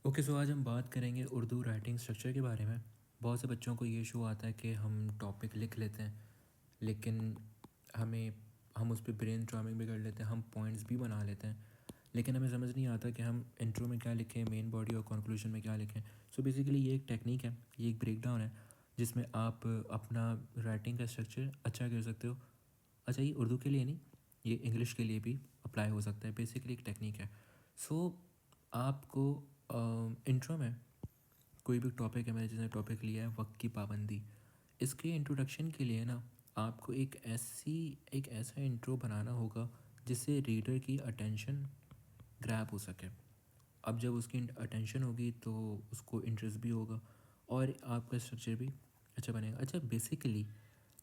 Okay, सो आज हम बात करेंगे उर्दू राइटिंग स्ट्रक्चर के बारे में। बहुत से बच्चों को ये इशू आता है कि हम टॉपिक लिख लेते हैं, लेकिन हमें हम उस पर ब्रेन स्टॉर्मिंग भी कर लेते हैं, हम पॉइंट्स भी बना लेते हैं, लेकिन हमें समझ नहीं आता कि हम इंट्रो में क्या लिखें, मेन बॉडी और कंक्लूजन में क्या लिखें। सो बेसिकली ये एक टेक्निक है, ये एक ब्रेक डाउन है जिसमें आप अपना राइटिंग का स्ट्रक्चर अच्छा कर सकते हो। अच्छा, ये उर्दू के लिए नहीं, ये इंग्लिश के लिए भी अप्लाई हो सकता है। बेसिकली एक टेक्निक है। सो आपको इंट्रो में कोई भी टॉपिक है, मैंने जैसे टॉपिक लिया है वक्त की पाबंदी, इसके इंट्रोडक्शन के लिए ना आपको एक ऐसा इंट्रो बनाना होगा जिससे रीडर की अटेंशन ग्रैब हो सके। अब जब उसकी अटेंशन होगी तो उसको इंटरेस्ट भी होगा और आपका स्ट्रक्चर भी अच्छा बनेगा। अच्छा, बेसिकली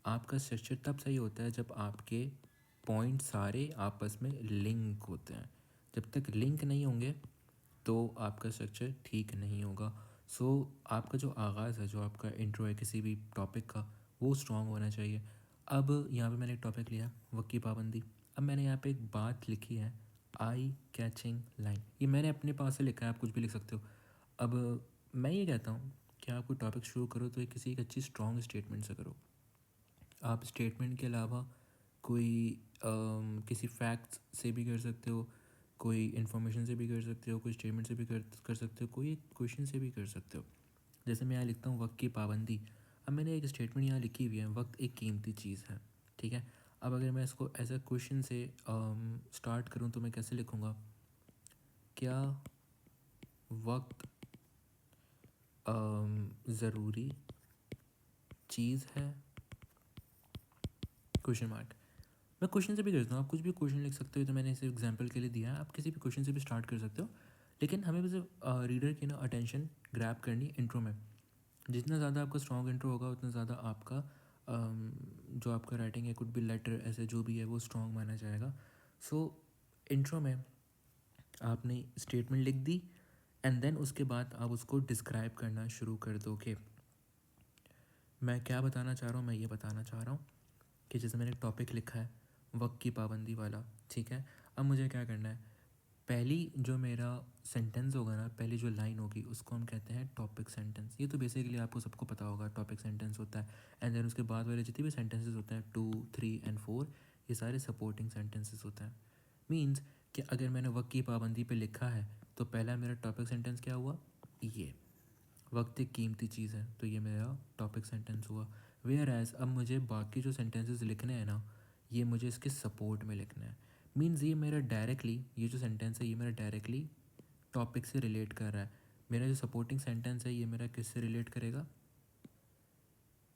आपका स्ट्रक्चर तब सही होता है जब आपके पॉइंट सारे आपस में लिंक होते हैं। जब तक लिंक नहीं होंगे तो आपका स्ट्रक्चर ठीक नहीं होगा। सो आपका जो आगाज़ है, जो आपका इंट्रो है किसी भी टॉपिक का, वो स्ट्रॉन्ग होना चाहिए। अब यहाँ पे मैंने एक टॉपिक लिया, वक्त की पाबंदी। अब मैंने यहाँ पे एक बात लिखी है, आई कैचिंग लाइन। ये मैंने अपने पास से लिखा है, आप कुछ भी लिख सकते हो। अब मैं ये कहता हूँ कि आप कोई टॉपिक शुरू करो तो एक किसी एक अच्छी स्ट्रॉन्ग स्टेटमेंट से करो। आप स्टेटमेंट के अलावा कोई किसी फैक्ट्स से भी कर सकते हो, कोई इन्फॉर्मेशन से भी कर सकते हो, कोई स्टेटमेंट से भी कर सकते हो, कोई एक क्वेश्चन से भी कर सकते हो। जैसे मैं यहाँ लिखता हूँ वक्त की पाबंदी। अब मैंने एक स्टेटमेंट यहाँ लिखी हुई है, वक्त एक कीमती चीज़ है। ठीक है। अब अगर मैं इसको एज अ क्वेश्चन से स्टार्ट करूँ तो मैं कैसे लिखूँगा? क्या वक्त ज़रूरी चीज़ है? Question mark. मैं क्वेश्चन से भी कर सकता हूँ, आप कुछ भी क्वेश्चन लिख सकते हो। तो मैंने इसे एग्जांपल के लिए दिया है, आप किसी भी क्वेश्चन से भी स्टार्ट कर सकते हो। लेकिन हमें बस रीडर की ना अटेंशन ग्रैब करनी इंट्रो में। जितना ज़्यादा आपका स्ट्रॉन्ग इंट्रो होगा उतना ज़्यादा आपका जो आपका राइटिंग है, कुड बी लेटर, ऐसे जो भी है वो स्ट्रॉन्ग माना जाएगा। सो इंट्रो में आपने स्टेटमेंट लिख दी एंड देन उसके बाद आप उसको डिस्क्राइब करना शुरू कर दो कि मैं क्या बताना चाह रहा हूँ। मैं ये बताना चाह रहा हूँ कि जैसे मैंने टॉपिक लिखा है वक्त की पाबंदी वाला। ठीक है। अब मुझे क्या करना है, पहली जो मेरा सेंटेंस होगा ना, पहली जो लाइन होगी उसको हम कहते हैं टॉपिक सेंटेंस। ये तो बेसिकली आपको सबको पता होगा, टॉपिक सेंटेंस होता है। एंड देन उसके बाद वाले जितने भी सेंटेंसेस होते हैं 2, 3 एंड 4, ये सारे सपोर्टिंग सेंटेंसेस होते हैं। मीन्स कि अगर मैंने वक्त की पाबंदी पे लिखा है तो पहला मेरा टॉपिक सेंटेंस क्या हुआ? ये वक्त एक कीमती चीज़ है, तो ये मेरा टॉपिक सेंटेंस हुआ। वेयर एज अब मुझे बाकी जो सेंटेंसेस लिखने हैं ना, ये मुझे इसके सपोर्ट में लिखना है। मीन्स ये मेरा डायरेक्टली, ये जो सेंटेंस है ये मेरा डायरेक्टली टॉपिक से रिलेट कर रहा है। मेरा जो सपोर्टिंग सेंटेंस है ये मेरा किससे रिलेट करेगा?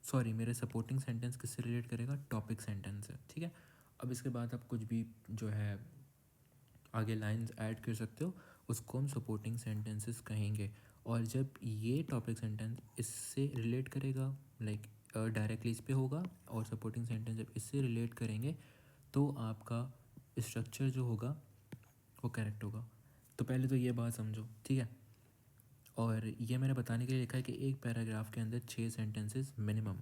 सॉरी, मेरा सपोर्टिंग सेंटेंस किससे रिलेट करेगा? टॉपिक सेंटेंस है। ठीक है। अब इसके बाद आप कुछ भी जो है आगे लाइंस ऐड कर सकते हो, उसको हम सपोर्टिंग सेंटेंसेस कहेंगे। और जब ये टॉपिक सेंटेंस इससे रिलेट करेगा, लाइक डायरेक्टली इस पे होगा, और सपोर्टिंग सेंटेंस जब इससे रिलेट करेंगे तो आपका स्ट्रक्चर जो होगा वो करेक्ट होगा। तो पहले तो ये बात समझो, ठीक है। और ये मैंने बताने के लिए लिखा है कि एक पैराग्राफ के अंदर 6 सेंटेंसेस मिनिमम,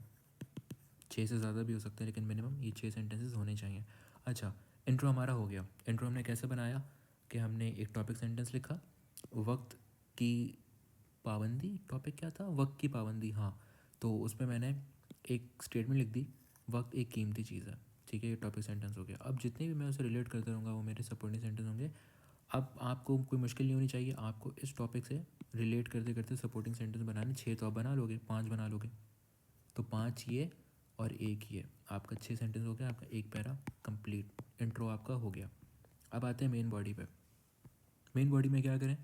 6 से ज़्यादा भी हो सकते हैं लेकिन मिनिमम ये 6 सेंटेंसेस होने चाहिए। अच्छा, इंट्रो हमारा हो गया। इंट्रो हमने कैसे बनाया कि हमने एक टॉपिक सेंटेंस लिखा, वक्त की पाबंदी, टॉपिक क्या था? वक्त की पाबंदी, हाँ। तो उस पर मैंने एक स्टेटमेंट लिख दी, वक्त एक कीमती चीज़ है। ठीक है, ये टॉपिक सेंटेंस हो गया। अब जितने भी मैं उसे रिलेट करता रहूँगा वो मेरे सपोर्टिंग सेंटेंस होंगे। अब आपको कोई मुश्किल नहीं होनी चाहिए, आपको इस टॉपिक से रिलेट करते करते सपोर्टिंग सेंटेंस बनाने। 6 तो आप बना लोगे, 5 बना लोगे, तो 5 ये और एक ये, आपका 6 सेंटेंस हो गया, आपका एक पैरा कंप्लीट, इंट्रो आपका हो गया। अब आते हैं मेन बॉडी पे। मेन बॉडी में क्या करें?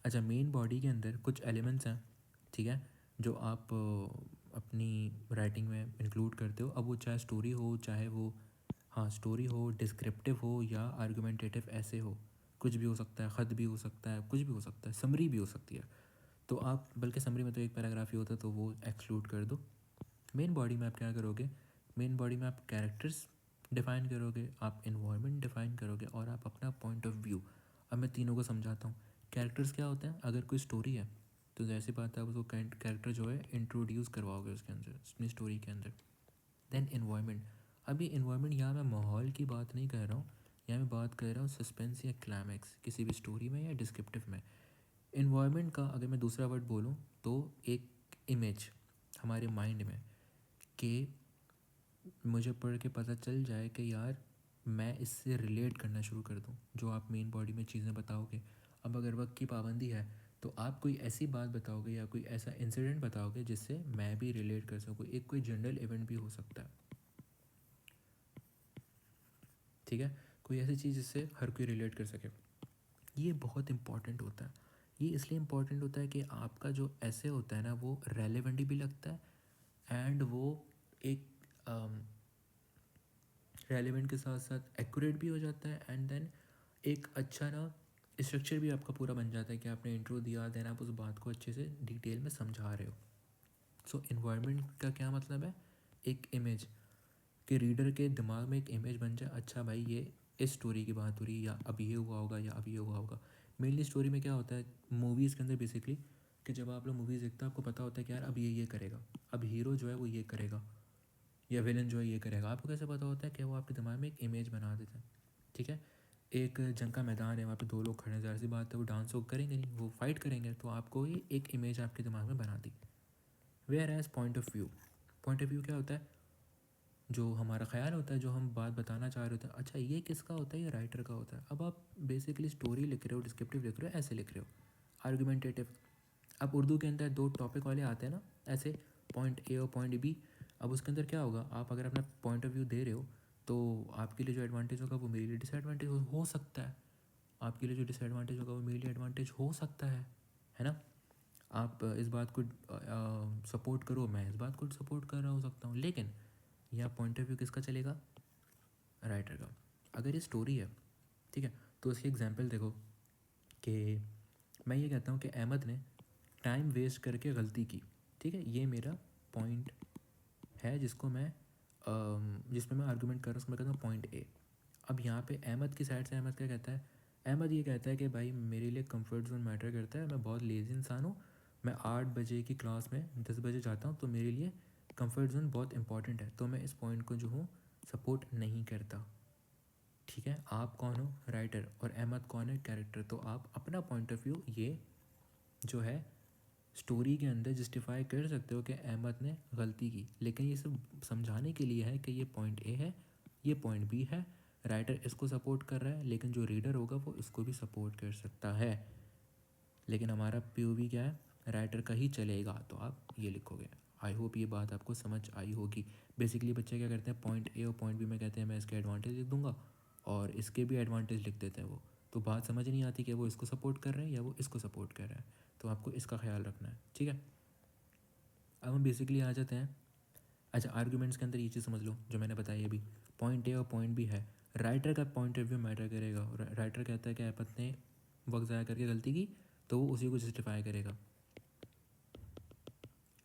अच्छा, मेन बॉडी के अंदर कुछ एलिमेंट्स हैं, ठीक है, जो आप अपनी राइटिंग में इंक्लूड करते हो। अब वो चाहे स्टोरी हो, चाहे वो, हाँ, स्टोरी हो, डिस्क्रिप्टिव हो या आर्गुमेंटेटिव ऐसे हो, कुछ भी हो सकता है, ख़त भी हो सकता है, कुछ भी हो सकता है, समरी भी हो सकती है। तो आप, बल्कि समरी में तो एक पैराग्राफ ही होता है तो वो एक्सक्लूड कर दो। मेन बॉडी में आप क्या करोगे? मेन बॉडी में आप कैरेक्टर्स डिफ़ाइन करोगे, आप इन्वायरमेंट डिफ़ाइन करोगे और आप अपना पॉइंट ऑफ व्यू। अब मैं तीनों को समझाता हूँ। कैरेक्टर्स क्या होते हैं? अगर कोई स्टोरी है तो जैसी बात है आप उसको कैरेक्टर जो है इंट्रोड्यूस करवाओगे उसके अंदर, अपनी स्टोरी के अंदर। Then environment. अभी इन्वायरमेंट, यहाँ मैं माहौल की बात नहीं कर रहा हूँ, यहाँ मैं बात कर रहा हूँ सस्पेंस या क्लाइमैक्स किसी भी स्टोरी में या डिस्क्रिप्टिव में। इन्वायरमेंट का अगर मैं दूसरा वर्ड बोलूँ तो एक इमेज हमारे माइंड में कि मुझे पढ़ के पता चल जाए कि यार मैं इससे रिलेट करना शुरू कर दूँ, जो आप मेन बॉडी में चीज़ें बताओगे। अब अगर वक्त की पाबंदी है तो आप कोई ऐसी बात बताओगे या कोई ऐसा इंसिडेंट बताओगे जिससे मैं भी रिलेट कर सकूँ, एक कोई जनरल इवेंट भी हो सकता है, ठीक है, कोई ऐसी चीज़ जिससे हर कोई रिलेट कर सके। ये बहुत इंपॉर्टेंट होता है। ये इसलिए इम्पॉर्टेंट होता है कि आपका जो ऐसे होता है ना वो रेलेवेंट भी लगता है एंड वो एक रेलेवेंट के साथ साथ एक्यूरेट भी हो जाता है एंड देन एक अच्छा ना स्ट्रक्चर भी आपका पूरा बन जाता है कि आपने इंट्रो दिया, देन आप उस बात को अच्छे से डिटेल में समझा रहे हो। सो इन्वायरमेंट का क्या मतलब है, एक इमेज कि रीडर के दिमाग में एक इमेज बन जाए, अच्छा भाई ये इस स्टोरी की बात हो रही है या अब ये हुआ होगा या अब ये हुआ होगा। मेनली स्टोरी में क्या होता है मूवीज़ के अंदर बेसिकली, कि जब आप लोग मूवीज़ देखते हो आपको पता होता है कि यार अब ये करेगा, अब हीरो जो है वो ये करेगा या विलन जो है ये करेगा। आपको कैसे पता होता है कि वो आपके दिमाग में एक इमेज बना देते हैं, ठीक है। एक जंग का मैदान है, वहाँ पे दो लोग खड़े हैं, ज़ाहिर सी बात है वो डांस वो करेंगे नहीं, वो फाइट करेंगे, तो आपको ही एक इमेज आपके दिमाग में बना दी। Whereas point of view क्या होता है, जो हमारा ख्याल होता है, जो हम बात बताना चाह रहे होते हैं, अच्छा ये किसका होता है, ये राइटर का होता है। अब आप बेसिकली स्टोरी लिख रहे हो, डिस्क्रिप्टिव लिख रहे हो, ऐसे लिख रहे हो, आर्गुमेंटेटिव। अब उर्दू के अंदर दो टॉपिक वाले आते हैं ना ऐसे, पॉइंट ए और पॉइंट बी। अब उसके अंदर क्या होगा, आप अगर अपना पॉइंट ऑफ व्यू दे रहे हो तो आपके लिए जो एडवांटेज होगा वो मेरे लिए डिसएडवांटेज हो सकता है, आपके लिए जो डिसएडवांटेज होगा वो मेरे लिए एडवांटेज हो सकता है ना। आप इस बात को सपोर्ट करो, मैं इस बात को सपोर्ट कर रहा हो सकता हूँ, लेकिन यहाँ पॉइंट ऑफ व्यू किसका चलेगा, राइटर का। अगर ये स्टोरी है, ठीक है, तो उसकी एग्जांपल देखो कि मैं ये कहता हूँ कि अहमद ने टाइम वेस्ट करके गलती की, ठीक है, ये मेरा पॉइंट है जिसको मैं जिसमें मैं आर्गूमेंट कर रहा हूँ, उसमें कहता हूँ पॉइंट ए। अब यहाँ पे अहमद की साइड से अहमद क्या कहता है, अहमद ये कहता है कि भाई मेरे लिए कंफर्ट जोन मैटर करता है, मैं बहुत लेज़ी इंसान हूँ, मैं 8 बजे की क्लास में 10 बजे जाता हूँ, तो मेरे लिए कंफर्ट जोन बहुत इंपॉर्टेंट है, तो मैं इस पॉइंट को जो हूँ सपोर्ट नहीं करता। ठीक है, आप कौन हो, राइटर, और अहमद कौन है, कैरेक्टर। तो आप अपना पॉइंट ऑफ व्यू ये जो है स्टोरी के अंदर जस्टिफाई कर सकते हो कि अहमद ने गलती की, लेकिन ये सब समझाने के लिए है कि ये पॉइंट ए है, ये पॉइंट बी है, राइटर इसको सपोर्ट कर रहा है, लेकिन जो रीडर होगा वो इसको भी सपोर्ट कर सकता है, लेकिन हमारा पीओवी क्या है, राइटर का ही चलेगा, तो आप ये लिखोगे। आई होप ये बात आपको समझ आई होगी। बेसिकली बच्चे क्या करते हैं, पॉइंट ए और पॉइंट बी में कहते हैं मैं इसके एडवांटेज लिख दूंगा और इसके भी एडवांटेज लिख देते हैं वो, तो बात समझ नहीं आती कि वो इसको सपोर्ट कर रहे हैं या वो इसको सपोर्ट कर रहे हैं, तो आपको इसका ख्याल रखना है, ठीक है। अब हम बेसिकली आ जाते हैं, अच्छा आर्ग्यूमेंट्स के अंदर ये चीज़ समझ लो जो मैंने बताई अभी, पॉइंट ए और पॉइंट बी है, राइटर का पॉइंट ऑफ व्यू मैटर करेगा। राइटर कहता है कि अहमद ने वक्त ज़ाया करके गलती की, तो वो उसी को जस्टिफाई करेगा,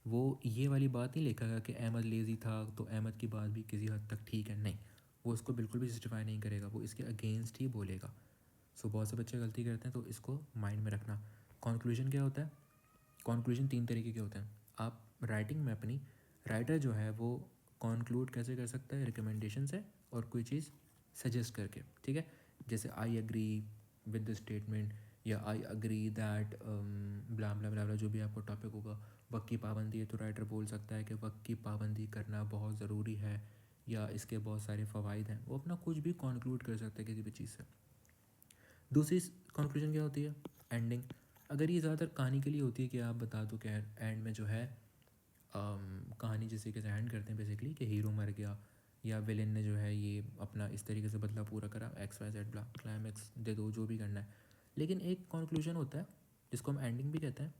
वो ये वाली बात नहीं लिखेगा कि अहमद लेज़ी था तो अहमद की बात भी किसी हद तक ठीक है, नहीं, वो उसको बिल्कुल भी जस्टिफाई नहीं करेगा, वो इसके अगेंस्ट ही बोलेगा। सो बहुत से बच्चे गलती करते हैं, तो इसको माइंड में रखना। कॉन्क्लूजन क्या होता है, कॉन्क्लूजन 3 तरीके के होते हैं। आप राइटिंग में अपनी, राइटर जो है वो कॉन्क्लूड कैसे कर सकता है, रिकमेंडेशन से और कोई चीज़ सजेस्ट करके, ठीक है, जैसे I agree with the statement या आई अग्री दैट ब्ला ब्ला ब्ला ब्ला, जो भी आपको टॉपिक होगा। वक्त की पाबंदी है तो राइटर बोल सकता है कि वक्त की पाबंदी करना बहुत ज़रूरी है या इसके बहुत सारे फ़वाइद हैं, वो अपना कुछ भी कॉन्क्लूड कर सकता है किसी भी चीज़ से। दूसरी कंक्लूजन क्या होती है, एंडिंग। अगर ये ज़्यादातर कहानी के लिए होती है कि आप बता दो कि एंड में जो है कहानी जिस तरीके से एंड करते हैं बेसिकली कि हीरो मर गया या विलेन ने जो है ये अपना इस तरीके से बदला पूरा करा, एक्स वाई जेड ब्ला, क्लाइमैक्स दे दो जो भी करना है। लेकिन एक कॉन्क्लूजन होता है जिसको हम एंडिंग भी कहते हैं,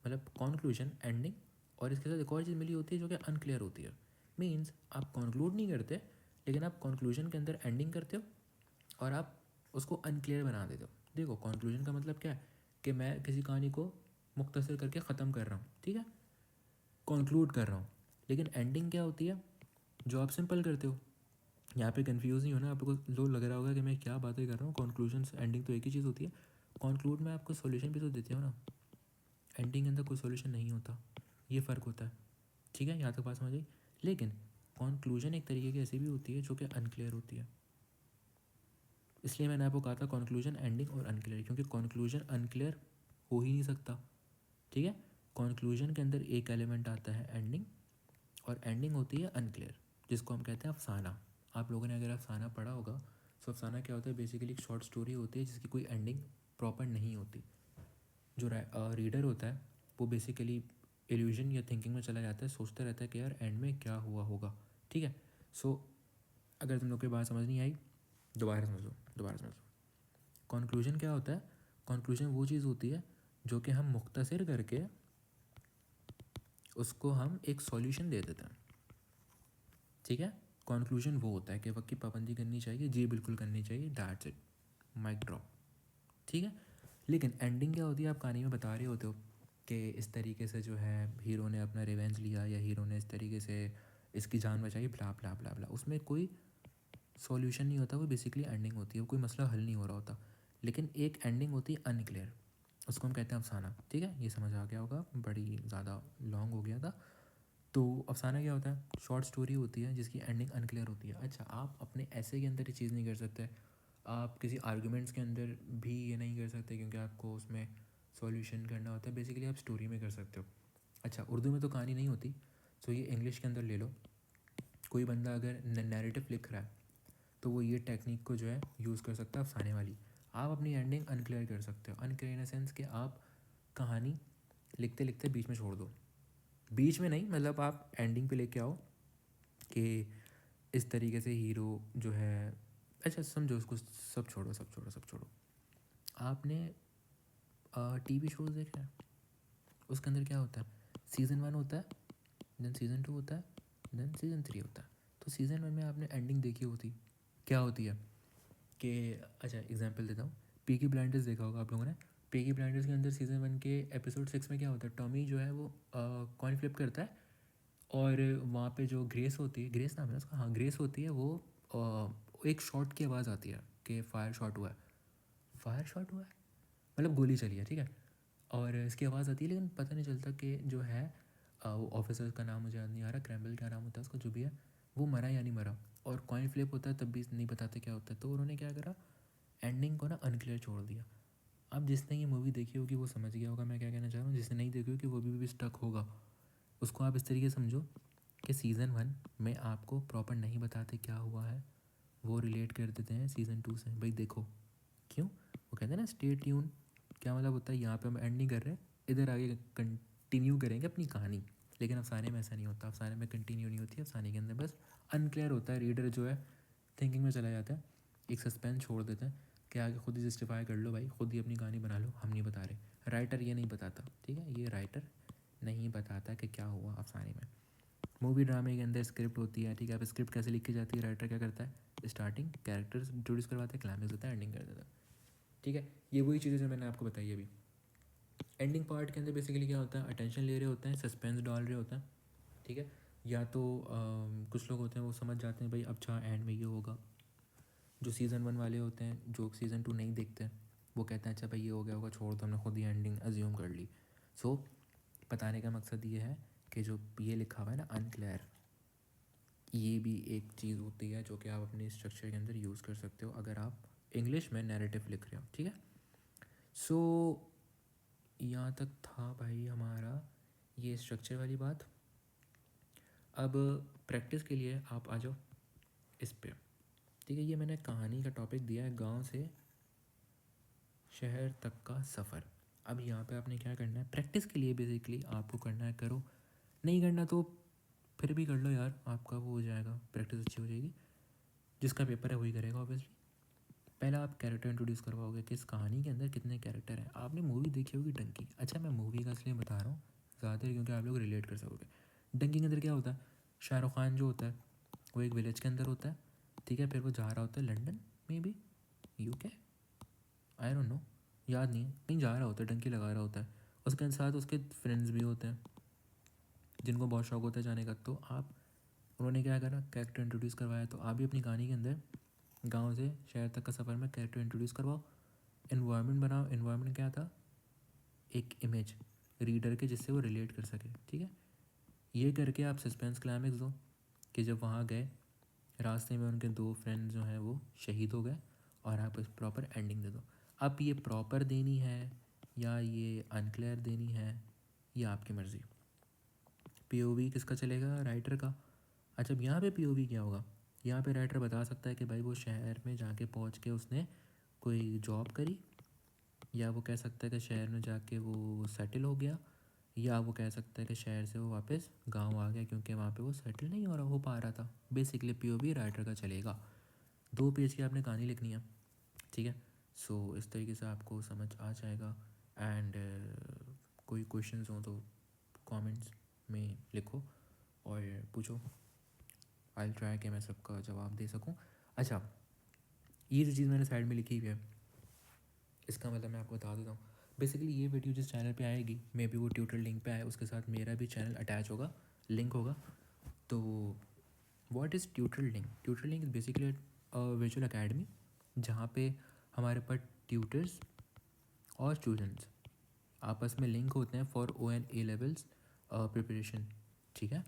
मतलब कॉन्क्लूजन एंडिंग, और इसके साथ एक और चीज़ मिली होती है जो कि अनक्लियर होती है। मीन्स आप कॉन्क्लूड नहीं करते, लेकिन आप कॉन्क्लूजन के अंदर एंडिंग करते हो और आप उसको अनक्लियर बना देते हो। देखो कॉन्क्लूजन का मतलब क्या है कि मैं किसी कहानी को मुख्तसर करके ख़त्म कर रहा हूँ, ठीक है, कॉन्क्लूड कर रहा हूँ। लेकिन एंडिंग क्या होती है, जो आप सिंपल करते हो। यहाँ पे कंफ्यूज नहीं होना, आपको लो लग रहा होगा कि मैं क्या बातें कर रहा हूँ, कॉन्क्लूजन एंडिंग तो एक ही चीज़ होती है। कॉन्क्लूड में आपको सोल्यूशन भी तो देते हो ना, एंडिंग के अंदर कोई सोल्यूशन नहीं होता, ये फ़र्क होता है, ठीक है, यहाँ तक बात समझ आई। लेकिन कॉन्क्लूजन एक तरीके की ऐसी भी होती है जो कि अनक्लियर होती है, इसलिए मैंने आपको कहा था कॉन्क्लूजन एंडिंग और अनक्लियर, क्योंकि कॉन्क्लूजन अनक्लियर हो ही नहीं सकता, ठीक है। कंक्लूजन के अंदर एक एलिमेंट आता है एंडिंग, और एंडिंग होती है अनक्लियर, जिसको हम कहते हैं अफसाना। आप लोगों ने अगर अफसाना पढ़ा होगा, तो अफसाना क्या होता है, बेसिकली एक शॉर्ट स्टोरी होती है जिसकी कोई एंडिंग प्रॉपर नहीं होती। जो रीडर होता है वो बेसिकली इल्यूजन या थिंकिंग में चला जाता है, सोचता रहता है कि यार एंड में क्या हुआ होगा, ठीक है। सो अगर तुम लोग की बात समझ नहीं आई, दोबारा समझ लो, दोबारा समझ लो। कंक्लूजन क्या होता है? कंक्लूजन वो चीज़ होती है जो कि हम मुख्तसर करके उसको हम एक सॉल्यूशन दे देते हैं, ठीक है। कंक्लूजन वो होता है कि वक्त की पाबंदी करनी चाहिए, जी बिल्कुल करनी चाहिए, दैट्स इट, माइक ड्रॉप, ठीक है। लेकिन एंडिंग क्या होती है, आप कहानी में बता रहे होते हो कि इस तरीके से जो है हीरो ने अपना रिवेंज लिया, या हीरो ने इस तरीके से इसकी जान बचाई, ब्ला ब्ला ब्ला ब्ला, उसमें कोई सॉल्यूशन नहीं होता, वो बेसिकली एंडिंग होती है, कोई मसला हल नहीं हो रहा होता। लेकिन एक एंडिंग होती है अनक्लियर, उसको हम कहते हैं अफसाना, ठीक है। ये समझ आ गया होगा, बड़ी ज़्यादा लॉन्ग हो गया था। तो अफसाना क्या होता है? शॉर्ट स्टोरी होती है जिसकी एंडिंग अनक्लियर होती है। अच्छा, आप अपने ऐसे के अंदर ये चीज़ नहीं कर सकते, आप किसी आर्गूमेंट्स के अंदर भी ये नहीं कर सकते, क्योंकि आपको उसमें सॉल्यूशन करना होता है, बेसिकली आप स्टोरी में कर सकते हो। अच्छा, उर्दू में तो कहानी नहीं होती, तो ये इंग्लिश के अंदर ले लो। कोई बंदा अगर नैरेटिव लिख रहा है तो वो ये टेक्निक को जो है यूज़ कर सकता है अफसाने वाली। आप अपनी एंडिंग अनक्लियर कर सकते हो। अनक्लियर इन द सेंस कि आप कहानी लिखते लिखते बीच में छोड़ दो, बीच में नहीं, मतलब आप एंडिंग पे लेके आओ कि इस तरीके से हीरो जो है, अच्छा समझो उसको, सब छोड़ो सब छोड़ो सब छोड़ो। आपने टीवी शोज़ देखे हैं? उसके अंदर क्या होता है, सीज़न 1 होता है, देन सीज़न 2 होता है, देन सीज़न 3 होता है। तो सीज़न 1 में आपने एंडिंग देखी होती, क्या होती है कि, अच्छा एग्जांपल देता हूँ, पीकी ब्लाइंडर्स देखा होगा आप लोगों ने। पीकी ब्लाइंडर्स के अंदर सीज़न 1 के एपिसोड 6 में क्या होता है, टॉमी जो है वो कॉइन फ्लिप करता है, और वहाँ पे जो ग्रेस होती है, ग्रेस नाम है उसका, हाँ ग्रेस होती है, वो एक शॉट की आवाज़ आती है कि फायर शॉट हुआ है, फायर शॉट हुआ है, मतलब गोली चली है, ठीक है। और इसकी आवाज़ आती है, लेकिन पता नहीं चलता कि जो है वो ऑफिसर का नाम मुझे याद नहीं आ रहा, क्रैम्बल क्या नाम होता है उसका, जो भी है, वो मरा या नहीं मरा। और कॉइन फ्लिप होता है तब भी नहीं बताते क्या होता है। तो उन्होंने क्या करा, एंडिंग को ना अनक्लियर छोड़ दिया। अब जिसने ये मूवी देखी होगी वो समझ गया होगा मैं क्या कहना चाह रहा हूँ, जिसने नहीं देखी होगी वो भी स्टक होगा। उसको आप इस तरीके से समझो कि सीज़न 1 में आपको प्रॉपर नहीं बताते क्या हुआ है, वो रिलेट कर देते हैं सीज़न 2 से, भाई देखो क्यों, वो कहते हैं ना स्टे ट्यून, क्या मतलब होता है, यहाँ पे हम एंड नहीं कर रहे, इधर आगे कंटिन्यू करेंगे अपनी कहानी। लेकिन अफसाने में ऐसा नहीं होता, अफसाने में कंटिन्यू नहीं होती, अफसाने के अंदर बस अनक्लियर होता है, रीडर जो है थिंकिंग में चला जाता है, एक सस्पेंस छोड़ देते हैं कि आगे खुद ही जस्टिफाई कर लो भाई, खुद ही अपनी कहानी बना लो, हम नहीं बता रहे। राइटर ये नहीं बताता, ठीक है, ये राइटर नहीं बताता कि क्या हुआ अफसाने में। मूवी ड्रामे के अंदर स्क्रिप्ट होती है, ठीक है। अब स्क्रिप्ट कैसे लिखी जाती है, राइटर क्या करता है, स्टार्टिंग कैरेक्टर्स इंट्रोड्यूस करवाता है, क्लाइमेक्स देता है, एंडिंग कर देता है, ठीक है। ये वही चीज़ें जो मैंने आपको बताई अभी। एंडिंग पार्ट के अंदर बेसिकली क्या होता है, अटेंशन ले रहे होते हैं, सस्पेंस डाल रहे होते हैं, ठीक है। या तो कुछ लोग होते हैं वो समझ जाते हैं भाई अब अच्छा एंड में ये होगा। जो सीज़न 1 वाले होते हैं जो सीज़न 2 नहीं देखते, वो कहते हैं अच्छा भाई ये हो गया होगा, छोड़ दो, हमने खुद ही एंडिंग अज्यूम कर ली। सो बताने का मकसद ये है कि जो ये लिखा हुआ है ना अनक्लियर, ये भी एक चीज़ होती है जो कि आप अपने स्ट्रक्चर के अंदर यूज़ कर सकते हो अगर आप इंग्लिश में नैरेटिव लिख रहे हो, ठीक है। सो यहाँ तक था भाई हमारा ये स्ट्रक्चर वाली बात। अब प्रैक्टिस के लिए आप आ जाओ इस पे, ठीक है। ये मैंने कहानी का टॉपिक दिया है, गांव से शहर तक का सफ़र। अब यहाँ पे आपने क्या करना है, प्रैक्टिस के लिए बेसिकली आपको करना है, करो, नहीं करना तो फिर भी कर लो यार, आपका वो हो जाएगा, प्रैक्टिस अच्छी हो जाएगी। जिसका पेपर है वही करेगा ऑब्वियसली। पहला आप कैरेक्टर इंट्रोड्यूस करवाओगे कि इस कहानी के अंदर कितने कैरेक्टर हैं। आपने मूवी देखी होगी डंकी, अच्छा मैं मूवी का इसलिए बता रहा हूँ ज़्यादातर क्योंकि आप लोग रिलेट कर सकोगे। डंकी के अंदर क्या होता है, शाहरुख खान जो होता है वो एक विलेज के अंदर होता है, ठीक है। फिर वो जा रहा होता है लंदन में भी, यूके, आई डोंट नो, याद नहीं है, कहीं जा रहा होता है, डंकी लगा रहा होता है। उसके साथ उसके फ्रेंड्स भी होते हैं जिनको बहुत शौक होता है जाने का। तो आप, उन्होंने क्या करा, कैरेक्टर इंट्रोड्यूस करवाया, तो आप भी अपनी कहानी के अंदर गांव से शहर तक का सफ़र में कैरेक्टर इंट्रोड्यूस करवाओ, इन्वायरमेंट बनाओ। इन्वायरमेंट क्या था, एक इमेज रीडर के जिससे वो रिलेट कर सके, ठीक है। ये करके आप सस्पेंस क्लाइमेक्स दो कि जब वहाँ गए रास्ते में उनके दो फ्रेंड्स जो हैं वो शहीद हो गए, और आप इस प्रॉपर एंडिंग दे दो। अब ये प्रॉपर देनी है या ये अनक्लियर देनी है, या आपकी मर्ज़ी। पीओवी किसका चलेगा? राइटर का। अच्छा, अब यहाँ पे पीओवी क्या होगा? यहाँ पे राइटर बता सकता है कि भाई वो शहर में जाके पहुँच के उसने कोई जॉब करी, या वो कह सकता है कि शहर में जाके वो सेटल हो गया, या वो कह सकता है कि शहर से वो वापस गांव आ गया क्योंकि वहाँ पे वो सेटल नहीं हो पा रहा था। बेसिकली पीओवी राइटर का चलेगा। 2 पेज की आपने कहानी लिखनी है, ठीक है। सो इस तरीके से आपको समझ आ जाएगा। एंड कोई क्वेश्चंस हो तो कमेंट्स में लिखो और पूछो। आई विल ट्राई कि मैं सबका जवाब दे सकूं। अच्छा, ये जो चीज़ मैंने साइड में लिखी हुई है, इसका मतलब मैं आपको बता देता हूँ। बेसिकली ये वीडियो जिस चैनल पे आएगी, मे बी वो ट्यूटर लिंक पे आए, उसके साथ मेरा भी चैनल अटैच होगा, लिंक होगा। तो what is tutor link? Tutor link is basically virtual academy जहाँ पे हमारे पास ट्यूटर्स और स्टूडेंट्स आपस में लिंक होते हैं for O and A levels preparation, ठीक है।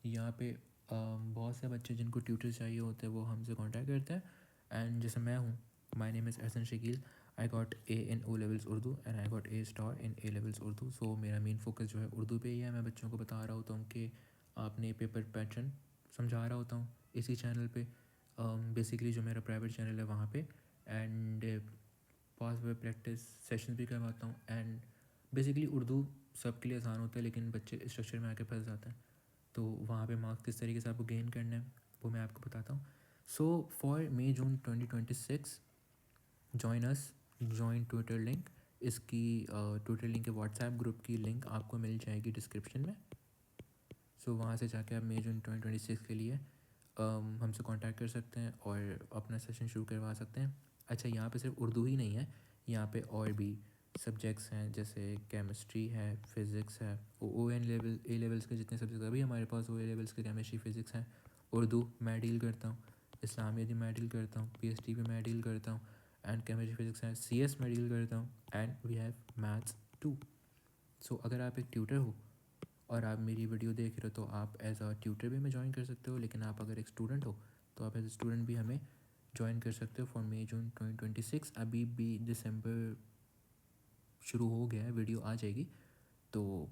यहाँ पे बहुत से बच्चे जिनको ट्यूटर चाहिए होते हैं वो हमसे कांटेक्ट करते हैं। एंड जैसे मैं हूँ, my name is Ehsan Shakeel, I got A in O levels Urdu and I got A star in A levels Urdu. So मेरा मेन फोकस जो है उर्दू पे ही है। मैं बच्चों को बता रहा होता हूँ कि आपने पेपर पैटर्न समझा रहा होता हूँ इसी चैनल पे। बेसिकली जो मेरा प्राइवेट चैनल है वहाँ पे, and pass way practice session भी करवाता हूँ। एंड बेसिकली उर्दू सबके लिए आसान होता है, लेकिन बच्चे स्ट्रक्चर में आके फंस जाते हैं। तो वहाँ पे मार्क्स किस तरीके से आपको गेन करना है वो मैं आपको बताता हूँ। So for May June 2026 join us, join Twitter link. इसकी ट्विटर लिंक के व्हाट्सएप ग्रुप की लिंक आपको मिल जाएगी डिस्क्रिप्शन में। सो वहाँ से जाके आप मई जून 2026 के लिए हमसे कांटेक्ट कर सकते हैं और अपना सेशन शुरू करवा सकते हैं। अच्छा, यहाँ पे सिर्फ उर्दू ही नहीं है, यहाँ पे और भी सब्जेक्ट्स हैं, जैसे केमिस्ट्री है, फिज़िक्स है। O and level A levels के जितने सब्जेक्ट अभी हमारे पास ओ ए लेवल्स के केमिस्ट्री फिज़िक्स हैं। उर्दू मैं डील करता हूँ, इस्लामिया भी मैं डील करता हूँ, पीएचडी भी मैं डील करता हूँ, एंड केमिस्ट्री फिज़िक्स है, सीएस मैं डील करता हूँ, and we have maths too. So अगर आप एक ट्यूटर हो और आप मेरी वीडियो देख रहे हो तो आप एज अ ट्यूटर भी हमें ज्वाइन कर सकते हो, लेकिन आप अगर एक स्टूडेंट हो तो आप एज अ स्टूडेंट भी हमें ज्वाइन कर सकते हो फॉर मई जून 2026। अभी भी दिसंबर शुरू हो गया है, वीडियो आ जाएगी, तो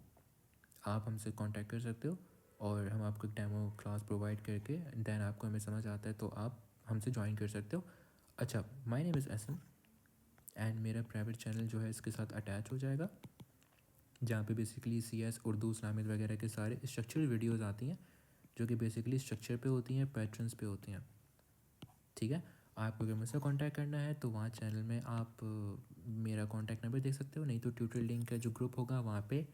आप हमसे कांटेक्ट कर सकते हो और हम आपको एक डेमो क्लास प्रोवाइड करके देन आपको हमें समझ आता है तो आप हमसे ज्वाइन कर सकते हो। अच्छा, my name is Ehsan and मेरा प्राइवेट चैनल जो है इसके साथ अटैच हो जाएगा, जहाँ पे बेसिकली सीएस, उर्दू, इस्लामिक वगैरह के सारे स्ट्रक्चरल वीडियोज़ आती हैं जो कि बेसिकली स्ट्रक्चर पे होती हैं, पैटर्न्स पे होती हैं, ठीक है। आपको अगर मुझसे कांटेक्ट करना है तो वहाँ चैनल में आप मेरा कांटेक्ट नंबर देख सकते हो, नहीं तो ट्यूटर लिंक का जो ग्रुप होगा वहाँ पे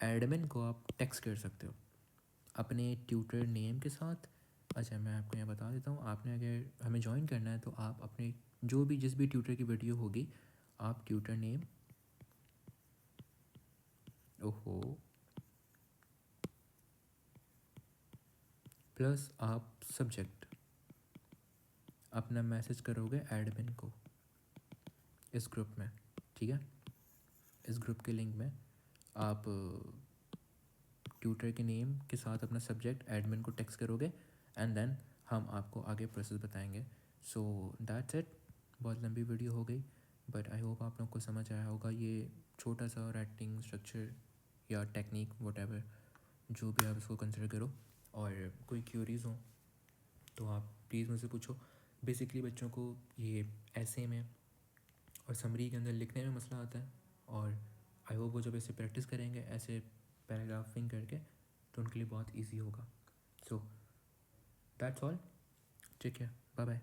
एडमिन को आप टेक्स्ट कर सकते हो अपने ट्यूटर नेम के साथ। अच्छा, मैं आपको यहाँ बता देता हूँ, आपने अगर हमें ज्वाइन करना है तो आप अपने जो भी जिस भी ट्यूटर की वीडियो होगी आप ट्यूटर नेम, ओहो, प्लस आप सब्जेक्ट अपना मैसेज करोगे एडमिन को इस ग्रुप में, ठीक है। इस ग्रुप के लिंक में आप ट्यूटर के नेम के साथ अपना सब्जेक्ट एडमिन को टेक्स्ट करोगे एंड देन हम आपको आगे प्रोसेस बताएंगे। So that's it. बहुत लंबी वीडियो हो गई बट आई होप आप लोग को समझ आया होगा। ये छोटा सा राइटिंग स्ट्रक्चर या टेक्निक वट जो भी आप इसको कंसिडर करो, और कोई क्यूरीज हो तो आप प्लीज़ मुझसे पूछो। बेसिकली बच्चों को ये ऐसे में और समरी के अंदर लिखने में मसला आता है, और आई होप वो जब ऐसे प्रैक्टिस करेंगे ऐसे पैराग्राफिंग करके तो उनके लिए बहुत इजी होगा। सो दैट्स ऑल, ठीक है, बाय बाय।